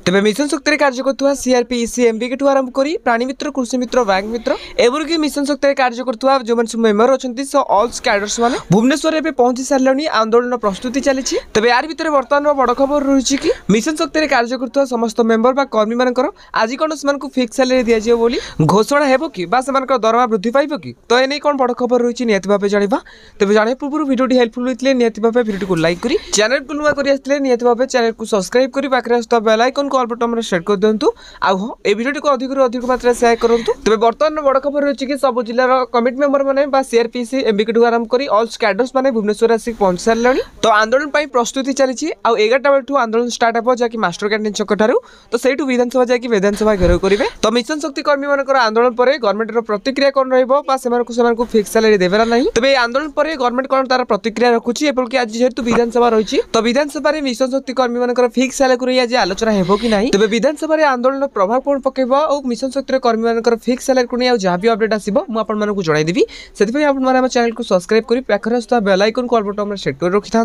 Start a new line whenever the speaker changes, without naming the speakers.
तेज mission शक्ति कार्य कर सीआरपीसी एमबीके ठू आरंभ कर प्राणी मित्र कृषि मित्र बैंक मित्र एवं मिशन शक्ति कार्य कर जो मेम्बर अच्छा ऑल कैडर्स मैंने भुवनेश्वर में पहुंची सारे आंदोलन प्रस्तुति चली तेज यार भितर बर्तमान बड़ खबर रही कि मिशन शक्ति कार्य कर समस्त मेम्बर बा कर्मी मान आज कौन से फिक्स सैलरी दिज्व बोली घोषणा हेब कि दरमा वृद्धि पाइब कि तो ये कौन बड़ खबर रही निहत भाव जाना तेज जाने पूर्व भिडियो हेल्पफुल होते हैं निहत भाव भिडियो को लाइक करी चैनल को नुआ कर निहत भाव चैनल को सब्सक्राइब करी पाखे आसुवा बेल आइकन को ऑल बटन सेट कर दिंतु ए वीडियो को अधिक मात्रा शेयर करूँ तेज बर्तमान बड़ खबर रही कि सब जिलार कमिटी मेंबर मैंने सीआरपीसी एमबीके ठू आरंभ कर ऑल कैडर्स मैंने भुवनेश्वर आसिक पहुंची सारे तो आंदोलन प्रस्तुति चली 11टा बेलू आंदोलन स्टार्ट हो जहाँकि मास्टर कैंटीन छक ठारू तो सही विधानसभा जाकि विधानसभा घेराव करेंगे तो मिशन शक्ति कर्मी मान आंदोलन पर गवर्नमेंट प्रतिक्रिया कौन रही फिक्स सैलरी देवे ना तेज ये आंदोलन पर गवर्नमेंट कौन तार प्रतिक्रिया रखुची एपरिक आज जेहेतु विधानसभा रही तो विधानसभा मिशन शक्ति कर्मी मान फिक्स सैलरी को आज आलोचना हो कि नहीं तेज विधानसभा आंदोलन प्रभाव कौन पकेब और मिशन शक्ति कर्मी मान फिक्स सैलरी को नहीं जहाँ भी अपडेट आसो मुझे जनईदेवी से चैनल को सब्सक्राइब कर पाखे बेल आइकन को ऑल बटन सेट कर रखि था।